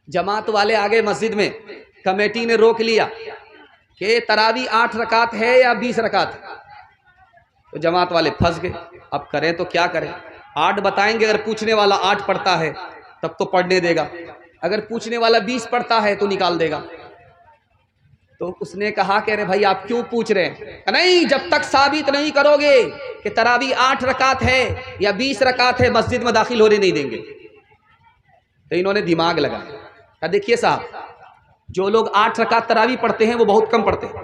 جماعت والے آگے مسجد میں، کمیٹی نے روک لیا کہ تراویح 8 رکعت ہے یا 20 رکعت ہے، تو جماعت والے پھنس گئے، اب کریں تو کیا کریں؟ 8 بتائیں گے، اگر پوچھنے والا 8 پڑھتا ہے تب تو پڑھنے دے گا، اگر پوچھنے والا 20 پڑھتا ہے تو نکال دے گا۔ تو اس نے کہا کہ ارے بھائی آپ کیوں پوچھ رہے ہیں؟ نہیں، جب تک ثابت نہیں کرو گے کہ تراویح 8 رکعت ہے یا 20 رکعت ہے مسجد میں داخل ہونے نہیں دیں گے۔ تو انہوں نے دماغ لگایا، کہا دیکھیے صاحب، جو لوگ 8 رکعت تراویح پڑھتے ہیں وہ بہت کم پڑھتے ہیں،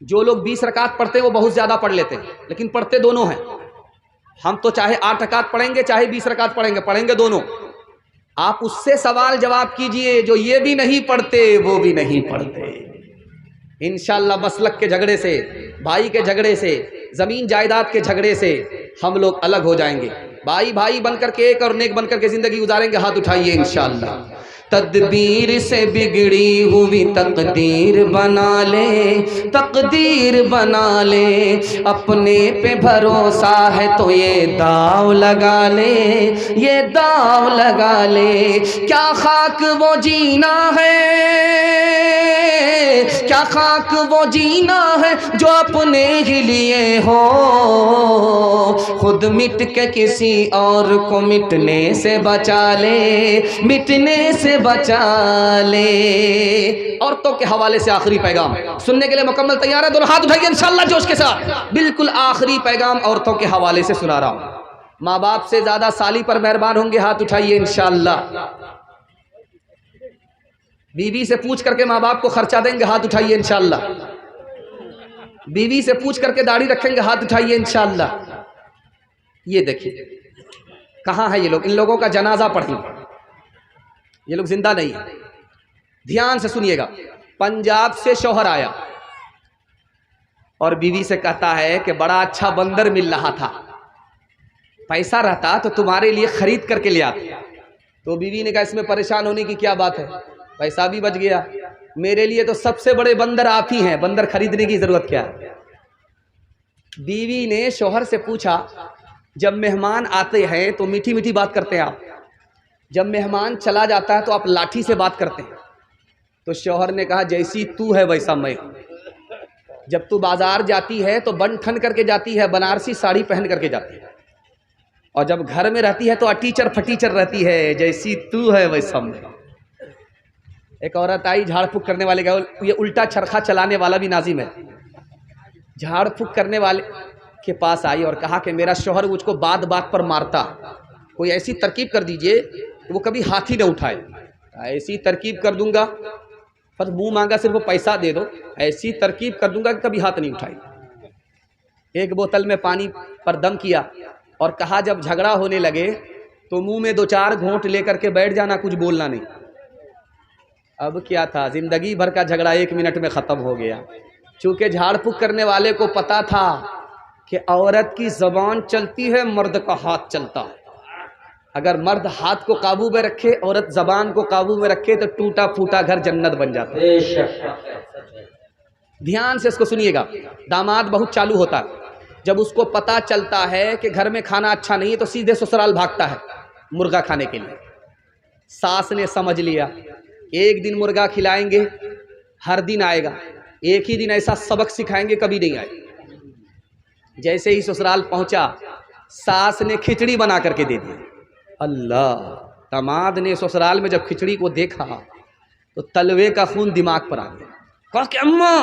جو لوگ 20 رکعت پڑھتے ہیں وہ بہت زیادہ پڑھ لیتے ہیں، لیکن پڑھتے دونوں ہیں۔ ہم تو چاہے 8 رکعت پڑھیں گے چاہے 20 رکعت پڑھیں گے دونوں۔ آپ اس سے سوال جواب کیجئے جو یہ بھی نہیں پڑھتے وہ بھی نہیں پڑھتے۔ انشاءاللہ مسلک کے جھگڑے سے، بھائی کے جھگڑے سے، زمین جائیداد کے جھگڑے سے ہم لوگ الگ ہو جائیں گے، بھائی بھائی بن کر کے ایک اور نیک بن کر کے زندگی گزاریں گے۔ ہاتھ اٹھائیے انشاءاللہ۔ تدبیر سے بگڑی ہوئی تقدیر بنا لے، تقدیر بنا لے، اپنے پہ بھروسہ ہے تو یہ داؤ لگا لے، یہ داؤ لگا لے۔ کیا خاک وہ جینا ہے، کیا خاک وہ جینا ہے جو اپنے ہی لیے ہو، خود مٹ کے کسی اور کو مٹنے سے بچا لے، مٹنے سے بچا لے۔ عورتوں کے حوالے سے آخری پیغام سننے کے لیے مکمل تیار ہے؟ دونوں ہاتھ اٹھائیے انشاءاللہ جوش کے ساتھ۔ بالکل آخری پیغام عورتوں کے حوالے سے سنا رہا ہوں۔ ماں باپ سے زیادہ سالی پر مہربان ہوں گے، ہاتھ اٹھائیے انشاءاللہ۔ بیوی سے پوچھ کر کے ماں باپ کو خرچہ دیں گے، ہاتھ اٹھائیے انشاءاللہ۔ بیوی سے پوچھ کر کے داڑھی رکھیں گے، ہاتھ اٹھائیے انشاءاللہ۔ یہ دیکھیے کہاں ہے یہ لوگ، ان لوگوں کا جنازہ پڑھیں، یہ لوگ زندہ نہیں ہیں۔ دھیان سے سنیے گا، پنجاب سے شوہر آیا اور بیوی سے کہتا ہے کہ بڑا اچھا بندر مل رہا تھا، پیسہ رہتا تو تمہارے لیے خرید کر کے لے آتے۔ تو بیوی نے کہا اس میں پریشان ہونے کی کیا بات ہے، پیسہ بھی بچ گیا، میرے لیے تو سب سے بڑے بندر آپ ہی ہیں، بندر خریدنے کی ضرورت کیا ہے؟ بیوی نے شوہر سے پوچھا جب مہمان آتے ہیں تو میٹھی میٹھی بات کرتے ہیں آپ، جب مہمان چلا جاتا ہے تو آپ لاٹھی سے بات کرتے ہیں؟ تو شوہر نے کہا جیسی تو ہے ویسا میں ہوں، جب تو بازار جاتی ہے تو بن ٹھن کر کے جاتی ہے، بنارسی ساڑی پہن کر کے جاتی ہے، اور جب گھر میں رہتی ہے تو اٹیچر پھٹیچر رہتی ہے، جیسی تو ہے ویسا میں۔ ایک عورت آئی جھاڑ پھونک کرنے والے کا، یہ الٹا چرخہ چلانے والا بھی ناظم ہے، جھاڑ پھونک کرنے والے کے پاس آئی اور کہا کہ میرا شوہر مجھ کو بات بات پر مارتا، کوئی ایسی ترکیب کر دیجئے کہ وہ کبھی ہاتھ ہی نہ اٹھائے۔ ایسی ترکیب کر دوں گا، بس منہ مانگا صرف وہ پیسہ دے دو، ایسی ترکیب کر دوں گا کہ کبھی ہاتھ نہیں اٹھائی۔ ایک بوتل میں پانی پر دم کیا اور کہا جب جھگڑا ہونے لگے تو منہ میں 2-4 گھونٹ لے کر کے بیٹھ جانا، کچھ بولنا نہیں۔ اب کیا تھا، زندگی بھر کا جھگڑا 1 منٹ میں ختم ہو گیا، چونکہ جھاڑ پھونک کرنے والے کو پتا تھا کہ عورت کی زبان چلتی ہے، مرد کا ہاتھ چلتا ہے۔ اگر مرد ہاتھ کو قابو میں رکھے، عورت زبان کو قابو میں رکھے تو ٹوٹا پھوٹا گھر جنت بن جاتا ہے۔ دھیان سے اس کو سنیے گا، داماد بہت چالو ہوتا ہے، جب اس کو پتا چلتا ہے کہ گھر میں کھانا اچھا نہیں ہے تو سیدھے سسرال بھاگتا ہے مرغا کھانے کے لیے۔ ساس نے سمجھ لیا ایک دن مرغا کھلائیں گے ہر دن آئے گا، ایک ہی دن ایسا سبق سکھائیں گے کبھی نہیں آئے۔ جیسے ہی سسرال پہنچا ساس نے کھچڑی بنا کر کے دے دی۔ اللہ، داماد نے سسرال میں جب کھچڑی کو دیکھا تو تلوے کا خون دماغ پر آ گیا، کہا کہ اماں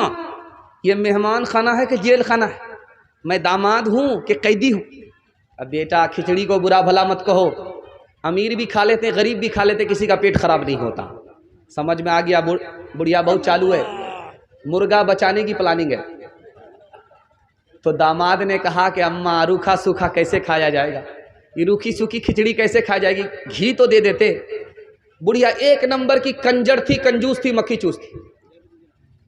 یہ مہمان خانہ ہے کہ جیل خانہ ہے، میں داماد ہوں کہ قیدی ہوں؟ اب بیٹا کھچڑی کو برا بھلا مت کہو، امیر بھی کھا لیتے غریب بھی کھا لیتے، کسی کا پیٹ خراب نہیں ہوتا۔ سمجھ میں آ گیا؟ بڑھیا بہت چالو ہے، مرغا بچانے کی پلاننگ ہے۔ تو داماد نے کہا کہ اماں روکھا سوکھا کیسے کھایا جائے گا، یہ روکھی سوکھی کھچڑی کیسے کھائی جائے گی، گھی تو دے دیتے۔ بڑھیا 1 نمبر کی کنجر تھی، کنجوس تھی، مکھی چوس تھی،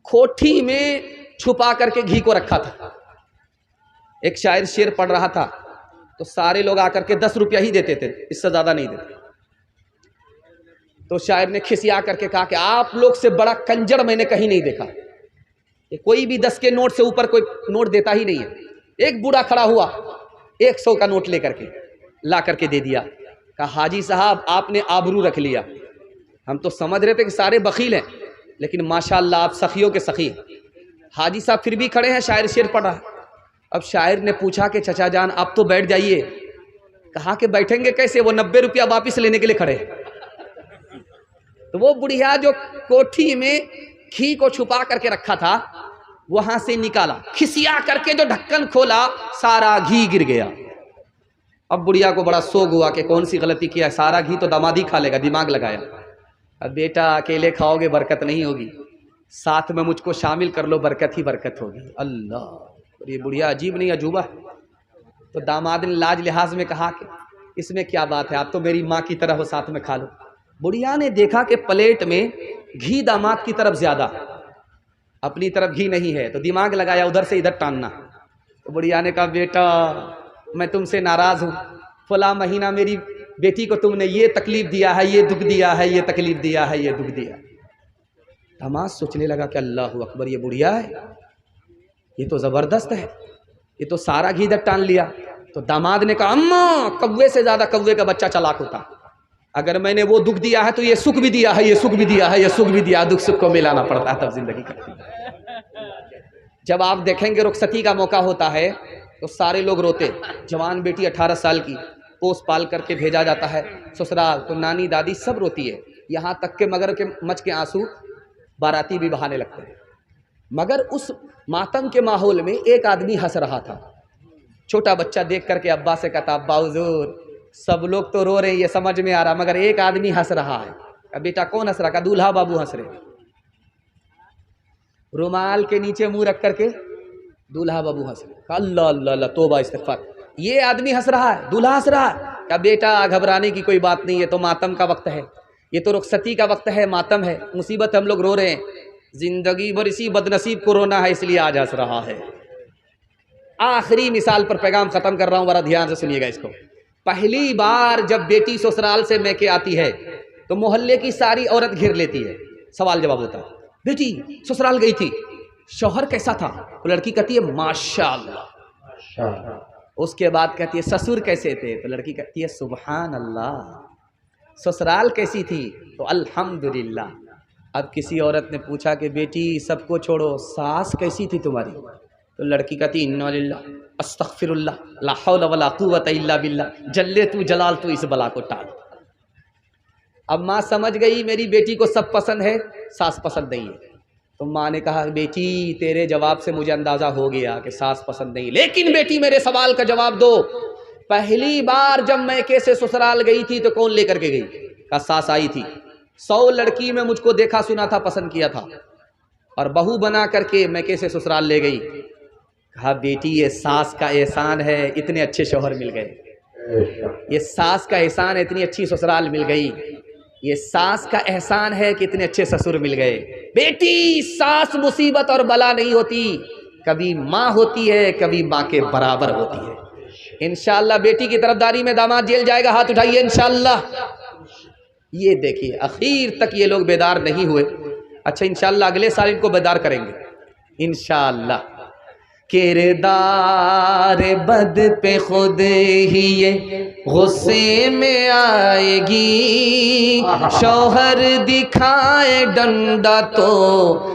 کھوٹھی میں چھپا کر کے گھی کو رکھا تھا۔ ایک شاعر شعر پڑھ رہا تھا تو سارے لوگ آ کر کے 10 روپیہ ہی دیتے تھے، اس سے زیادہ نہیں دیتے۔ تو شاعر نے کھسیا کر کے کہا کہ آپ لوگ سے بڑا کنجر میں نے کہیں نہیں دیکھا، کوئی بھی 10 کے نوٹ سے اوپر کوئی نوٹ دیتا ہی نہیں ہے۔ ایک بوڑھا کھڑا ہوا 100 کا نوٹ لے کر کے لا کر کے دے دیا، کہا حاجی صاحب آپ نے آبرو رکھ لیا۔ ہم تو سمجھ رہے تھے کہ سارے بخیل ہیں، لیکن ماشاءاللہ آپ سخیوں کے سخی ہیں۔ حاجی صاحب پھر بھی کھڑے ہیں، شاعر شعر پڑھ رہا ہے۔ اب شاعر نے پوچھا کہ چچا جان آپ تو بیٹھ جائیے۔ کہا کہ بیٹھیں گے کیسے، وہ 90 روپیہ واپس لینے کے لیے کھڑے ہیں۔ تو وہ بڑھیا جو کوٹھی میں گھی کو چھپا کر کے رکھا تھا وہاں سے نکالا، کھسیا کر کے جو ڈھکن کھولا سارا گھی گر گیا۔ اب بڑھیا کو بڑا سوگ ہوا کہ کون سی غلطی کیا، سارا گھی تو داماد ہی کھا لے گا، دماغ لگایا۔ اب بیٹا اکیلے کھاؤ گے برکت نہیں ہوگی، ساتھ میں مجھ کو شامل کر لو، برکت ہی برکت ہوگی۔ اللہ، اور یہ بڑھیا عجیب نہیں عجوبہ ہے۔ تو داماد نے لاج لحاظ میں کہا کہ اس میں کیا بات ہے، آپ تو میری ماں کی طرح ہو، ساتھ میں کھا لو۔ بڑھیا نے دیکھا کہ پلیٹ میں گھی داماد کی طرف زیادہ، اپنی طرف گھی نہیں ہے، تو دماغ لگایا ادھر سے ادھر ٹاننا۔ تو بڑھیا نے کہا بیٹا میں تم سے ناراض ہوں، فلاں مہینہ میری بیٹی کو تم نے یہ تکلیف دیا ہے، یہ دکھ دیا ہے، یہ تکلیف دیا ہے، یہ دکھ دیا۔ داماد سوچنے لگا کہ اللہ اکبر، یہ بڑھیا ہے، یہ تو زبردست ہے، یہ تو سارا گھی ادھر ٹان لیا۔ تو داماد نے کہا اماں کوے سے زیادہ کوے کا بچہ چلاک ہوتا، اگر میں نے وہ دکھ دیا ہے تو یہ سکھ بھی دیا ہے، یہ سکھ بھی دیا ہے، یہ سکھ بھی دیا ہے، دکھ سکھ کو ملانا پڑتا ہے تب زندگی کٹتی ہے۔ جب آپ دیکھیں گے رخصتی کا موقع ہوتا ہے تو سارے لوگ روتے، جوان بیٹی 18 سال کی پوس پال کر کے بھیجا جاتا ہے سسرال، تو نانی دادی سب روتی ہے، یہاں تک کہ مگر کے مچ کے آنسو باراتی بھی بہانے لگتے ہیں۔ مگر اس ماتم کے ماحول میں ایک آدمی ہنس رہا تھا، چھوٹا بچہ دیکھ کر کے ابا سے کہتا ابا حضور سب لوگ تو رو رہے ہیں، یہ سمجھ میں آ رہا، مگر ایک آدمی ہنس رہا ہے۔ کہا بیٹا کون ہنس رہا؟ کہا دولہا بابو ہنس رہے، رومال کے نیچے منہ رکھ کر کے دولہا بابو ہنس رہے۔ کہا اللہ اللہ اللہ توبہ استغفار، یہ آدمی ہنس رہا ہے، دولہا ہنس رہا ہے۔ کہا بیٹا گھبرانے کی کوئی بات نہیں ہے، تو ماتم کا وقت ہے، یہ تو رخصتی کا وقت ہے، ماتم ہے، مصیبت ہم لوگ رو رہے ہیں، زندگی بھر اسی بدنصیب کو رونا ہے، اس لیے آج ہنس رہا ہے۔ آخری مثال پر پیغام ختم کر رہا ہوں، بڑا دھیان سے سنیے گا اس کو۔ پہلی بار جب بیٹی سسرال سے میکے آتی ہے تو محلے کی ساری عورت گھر لیتی ہے، سوال جواب ہوتا ہے بیٹی سسرال گئی تھی، شوہر کیسا تھا؟ تو لڑکی کہتی ہے ماشاءاللہ۔ اس کے بعد کہتی ہے سسر کیسے تھے؟ تو لڑکی کہتی ہے سبحان اللہ۔ سسرال کیسی تھی؟ تو الحمدللہ۔ اب کسی عورت نے پوچھا کہ بیٹی سب کو چھوڑو، ساس کیسی تھی تمہاری؟ تو لڑکی کہتی انا للہ استغفر اللہ لا حول ولا قوت الا باللہ، جلے تو جلال تو اس بلا کو ٹال۔ اب ماں سمجھ گئی میری بیٹی کو سب پسند ہے، ساس پسند نہیں ہے۔ تو ماں نے کہا بیٹی تیرے جواب سے مجھے اندازہ ہو گیا کہ ساس پسند نہیں، لیکن بیٹی میرے سوال کا جواب دو، پہلی بار جب میکے سے سسرال گئی تھی تو کون لے کر کے گئی؟ کہا ساس آئی تھی، 100 لڑکی میں مجھ کو دیکھا سنا تھا، پسند کیا تھا، اور بہو بنا کر کے میکے سے سسرال لے گئی۔ کہا بیٹی یہ ساس کا احسان ہے، اتنے اچھے شوہر مل گئے، یہ ساس کا احسان ہے، اتنی اچھی سسرال مل گئی، یہ ساس کا احسان ہے کہ اتنے اچھے سسر مل گئے۔ بیٹی ساس مصیبت اور بلا نہیں ہوتی، کبھی ماں ہوتی ہے، کبھی ماں کے برابر ہوتی ہے۔ انشاءاللہ بیٹی کی طرفداری میں داماد جیل جائے گا، ہاتھ اٹھائیے انشاءاللہ۔ یہ دیکھیے اخیر تک یہ لوگ بیدار نہیں ہوئے، اچھا انشاءاللہ اگلے سال ان کو بیدار کریں گے انشاءاللہ۔ کردار بد پہ خود ہی یہ غصے میں آئے گی، شوہر دکھائے ڈنڈا تو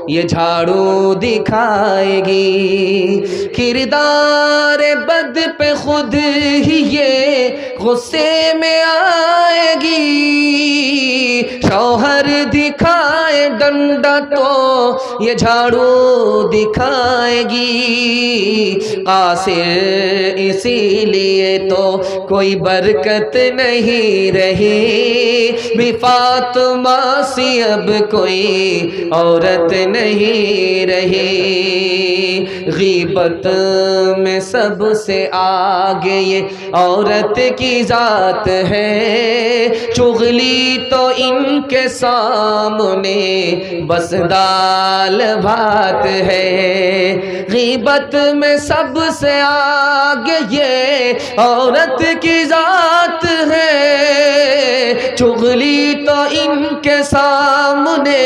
یہ جھاڑو دکھائے گی۔ کردار بد پہ خود ہی یہ غصے میں آئے گی، شوہر دکھائے ڈنڈا تو یہ جھاڑو دکھائے گی۔ قاصر اسی لیے تو کوئی برکت نہیں رہی، بھی فاطمہ سی اب کوئی عورت نہیں رہی۔ غیبت میں سب سے آگے یہ عورت کی ذات ہے، چغلی تو ان کے سامنے بس دال بھات ہے۔ غیبت میں سب سے آگے یہ عورت کی ذات ہے، چغلی تو ان کے سامنے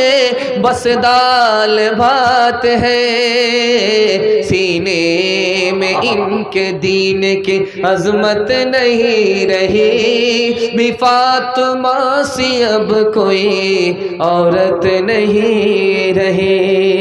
بس دال بھات ہے، سینے میں ان کے دین کی عظمت نہیں رہی، بھی فاطمہ سی اب کوئی عورت نہیں رہی۔